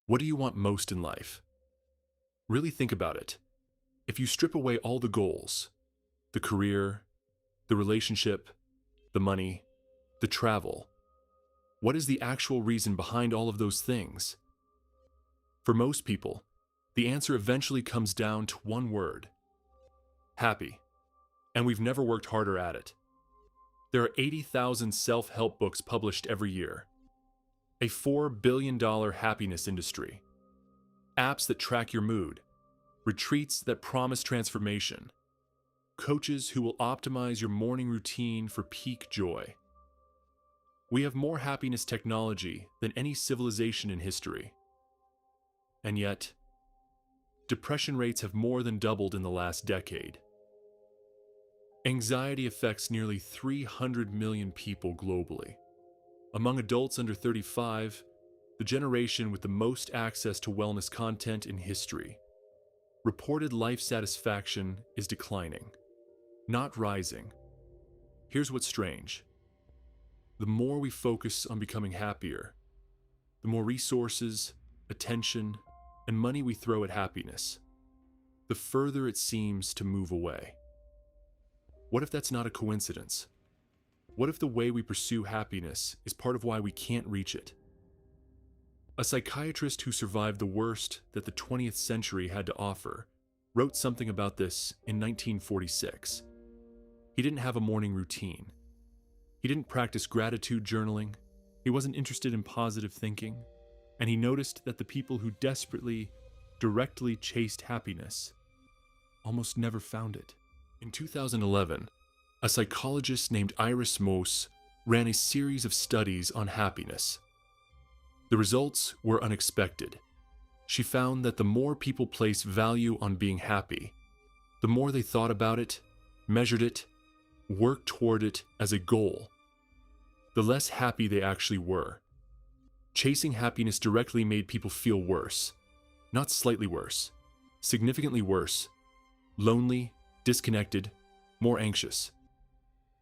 What do you want most in life? Really think about it. If you strip away all the goals, the career, the relationship, the money, the travel, what is the actual reason behind all of those things? For most people, the answer eventually comes down to one word: happy. And we've never worked harder at it. There are 80,000 self-help books published every year. A $4 billion happiness industry. Apps that track your mood. Retreats that promise transformation. Coaches who will optimize your morning routine for peak joy. We have more happiness technology than any civilization in history. And yet, depression rates have more than doubled in the last decade. Anxiety affects nearly 300 million people globally. Among adults under 35, the generation with the most access to wellness content in history, reported life satisfaction is declining, not rising. Here's what's strange. The more we focus on becoming happier, the more resources, attention, and money we throw at happiness, the further it seems to move away. What if that's not a coincidence? What if the way we pursue happiness is part of why we can't reach it? A psychiatrist who survived the worst that the 20th century had to offer wrote something about this in 1946. He didn't have a morning routine. He didn't practice gratitude journaling. He wasn't interested in positive thinking. And he noticed that the people who desperately, directly chased happiness almost never found it. In 2011, a psychologist named Iris Moos ran a series of studies on happiness. The results were unexpected. She found that the more people place value on being happy, the more they thought about it, measured it, worked toward it as a goal, the less happy they actually were. Chasing happiness directly made people feel worse, not slightly worse, significantly worse, lonely, disconnected, more anxious.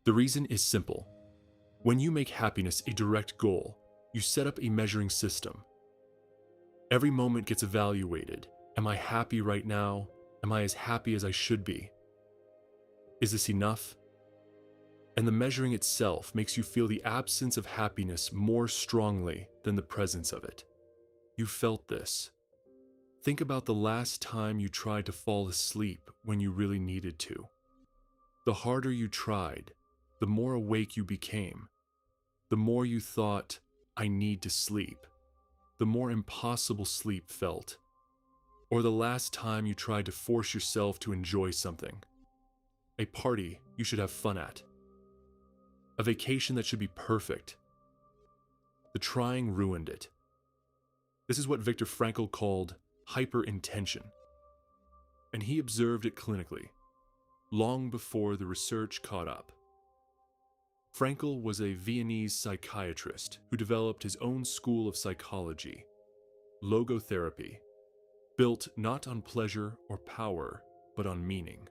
The reason is simple. When you make happiness a direct goal, you set up a measuring system. Every moment gets evaluated. Am I happy right now? Am I as happy as I should be? Is this enough? And the measuring itself makes you feel the absence of happiness more strongly than the presence of it. You felt this. Think about the last time you tried to fall asleep when you really needed to. The harder you tried, the more awake you became. The more you thought, I need to sleep, the more impossible sleep felt. Or the last time you tried to force yourself to enjoy something. A party you should have fun at. A vacation that should be perfect. The trying ruined it. This is what Viktor Frankl called hyperintention. And he observed it clinically, long before the research caught up. Frankl was a Viennese psychiatrist who developed his own school of psychology, logotherapy, built not on pleasure or power, but on meaning.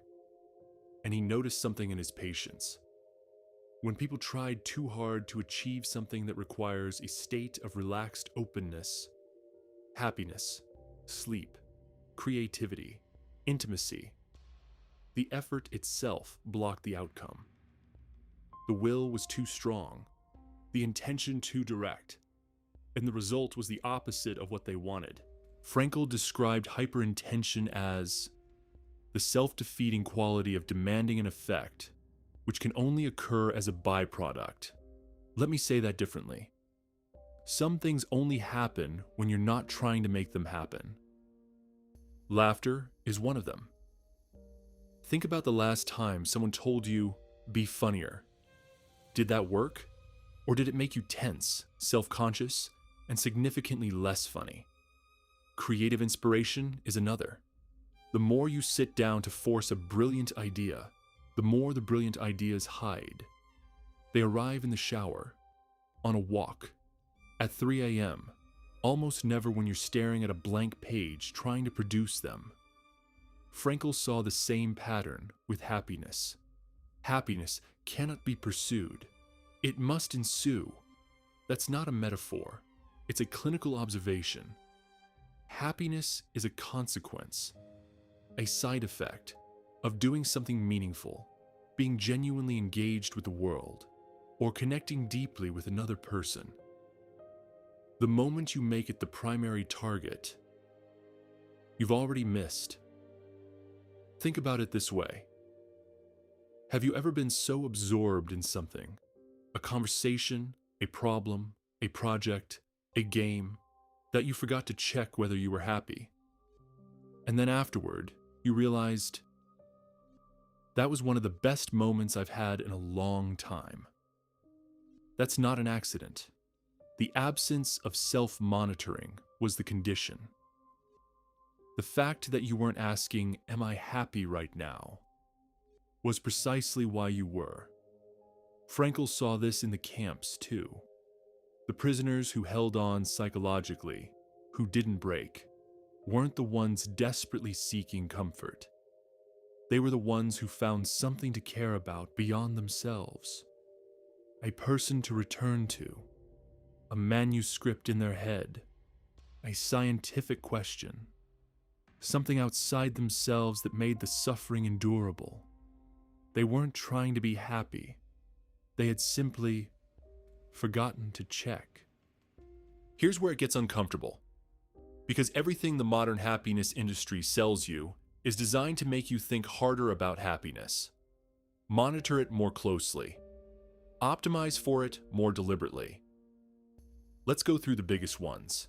And he noticed something in his patients. When people tried too hard to achieve something that requires a state of relaxed openness, happiness, sleep, creativity, intimacy, the effort itself blocked the outcome. The will was too strong, the intention too direct, and the result was the opposite of what they wanted. Frankl described hyperintention as the self-defeating quality of demanding an effect, which can only occur as a byproduct. Let me say that differently. Some things only happen when you're not trying to make them happen. Laughter is one of them. Think about the last time someone told you, be funnier. Did that work? Or did it make you tense, self-conscious, and significantly less funny? Creative inspiration is another. The more you sit down to force a brilliant idea, the more the brilliant ideas hide. They arrive in the shower, on a walk, at 3 a.m., almost never when you're staring at a blank page trying to produce them. Frankl saw the same pattern with happiness. Happiness cannot be pursued. It must ensue. That's not a metaphor. It's a clinical observation. happiness is a consequence, a side effect of doing something meaningful, being genuinely engaged with the world, or connecting deeply with another person. The moment you make it the primary target, you've already missed. Think about it this way. Have you ever been so absorbed in something, a conversation, a problem, a project, a game, that you forgot to check whether you were happy? And then afterward, you realized, that was one of the best moments I've had in a long time. That's not an accident. The absence of self-monitoring was the condition. The fact that you weren't asking, "Am I happy right now?" was precisely why you were. Frankl saw this in the camps too. The prisoners who held on psychologically, who didn't break, weren't the ones desperately seeking comfort. They were the ones who found something to care about beyond themselves. A person to return to, a manuscript in their head, a scientific question, something outside themselves that made the suffering endurable. They weren't trying to be happy. They had simply forgotten to check. Here's where it gets uncomfortable. Because everything the modern happiness industry sells you is designed to make you think harder about happiness. Monitor it more closely. Optimize for it more deliberately. Let's go through the biggest ones.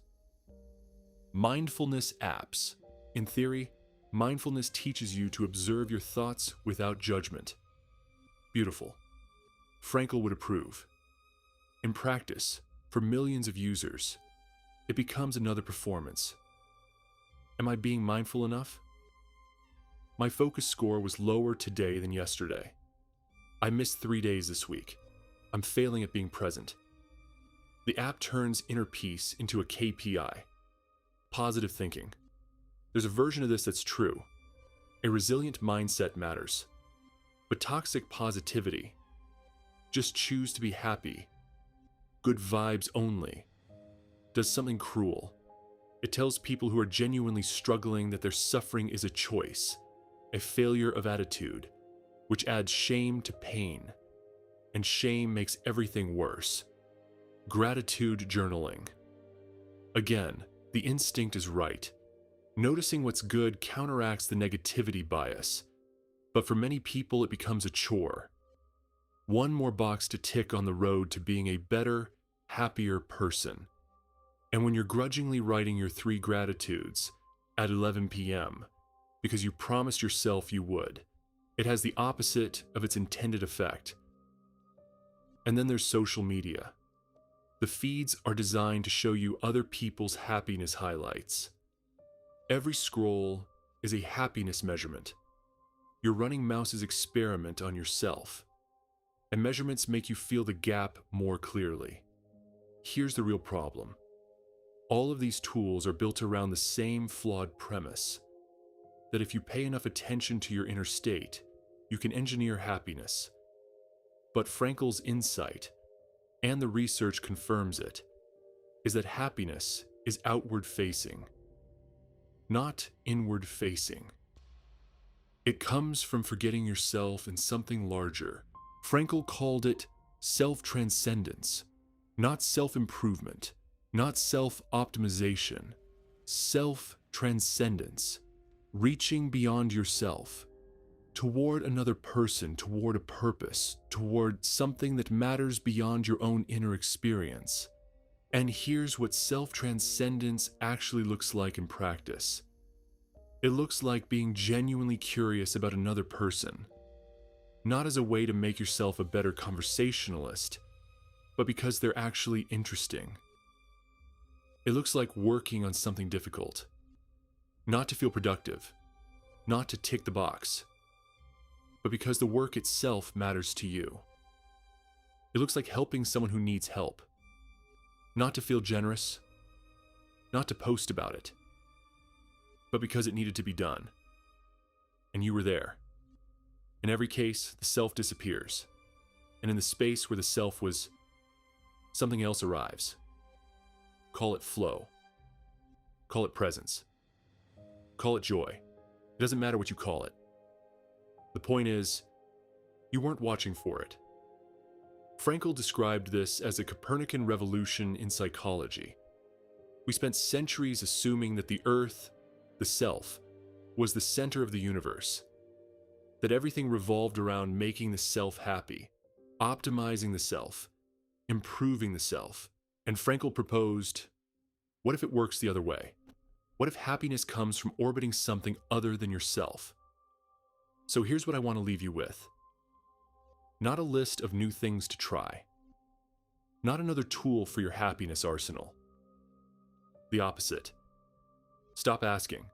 Mindfulness apps. In theory, mindfulness teaches you to observe your thoughts without judgment. Beautiful. Frankl would approve. In practice, for millions of users, it becomes another performance. Am I being mindful enough? My focus score was lower today than yesterday. I missed 3 days this week. I'm failing at being present. The app turns inner peace into a KPI. Positive thinking. There's a version of this that's true. A resilient mindset matters. But toxic positivity, just choose to be happy, good vibes only, does something cruel. It tells people who are genuinely struggling that their suffering is a choice, a failure of attitude, which adds shame to pain. And shame makes everything worse. Gratitude journaling. Again, the instinct is right. Noticing what's good counteracts the negativity bias. But for many people, it becomes a chore. One more box to tick on the road to being a better, happier person. And when you're grudgingly writing your 3 gratitudes at 11 p.m. because you promised yourself you would, it has the opposite of its intended effect. And then there's social media. The feeds are designed to show you other people's happiness highlights. Every scroll is a happiness measurement. You're running Mouse's experiment on yourself, and measurements make you feel the gap more clearly. Here's the real problem. All of these tools are built around the same flawed premise, that if you pay enough attention to your inner state, you can engineer happiness. But Frankl's insight, and the research confirms it, is that happiness is outward-facing, not inward-facing. It comes from forgetting yourself in something larger. Frankl called it self-transcendence, not self-improvement, not self-optimization, self-transcendence, reaching beyond yourself, toward another person, toward a purpose, toward something that matters beyond your own inner experience. And here's what self-transcendence actually looks like in practice. It looks like being genuinely curious about another person, not as a way to make yourself a better conversationalist, but because they're actually interesting. It looks like working on something difficult, not to feel productive, not to tick the box, but because the work itself matters to you. It looks like helping someone who needs help, not to feel generous, not to post about it, but because it needed to be done. And you were there. In every case, the self disappears, and in the space where the self was, something else arrives. Call it flow. Call it presence. Call it joy. It doesn't matter what you call it. The point is, you weren't watching for it. Frankl described this as a Copernican revolution in psychology. We spent centuries assuming that the Earth, the self, was the center of the universe, that everything revolved around making the self happy, optimizing the self, improving the self. And Frankl proposed, what if it works the other way? What if happiness comes from orbiting something other than yourself? So here's what I want to leave you with. Not a list of new things to try. Not another tool for your happiness arsenal. The opposite. Stop asking,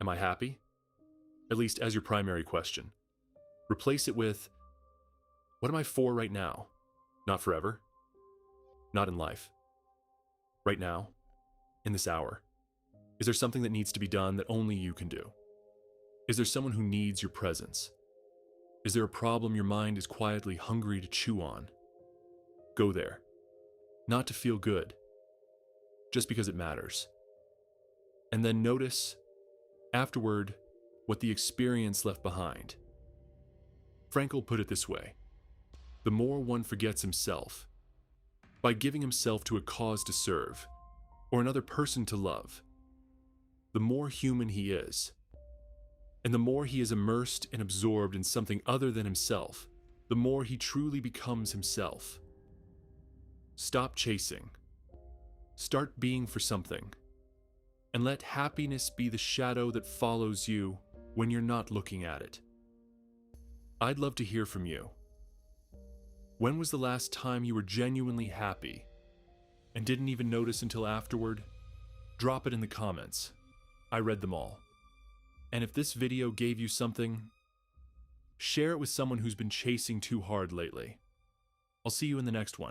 am I happy? At least as your primary question. Replace it with, what am I for right now? Not forever. Not in life. Right now. In this hour. Is there something that needs to be done that only you can do? Is there someone who needs your presence? Is there a problem your mind is quietly hungry to chew on? Go there. Not to feel good. Just because it matters. And then notice, afterward, what the experience left behind. Frankl put it this way: the more one forgets himself, by giving himself to a cause to serve, or another person to love, the more human he is. And the more he is immersed and absorbed in something other than himself, the more he truly becomes himself. Stop chasing. Start being for something. And let happiness be the shadow that follows you when you're not looking at it. I'd love to hear from you. When was the last time you were genuinely happy and didn't even notice until afterward? Drop it in the comments. I read them all. And if this video gave you something, share it with someone who's been chasing too hard lately. I'll see you in the next one.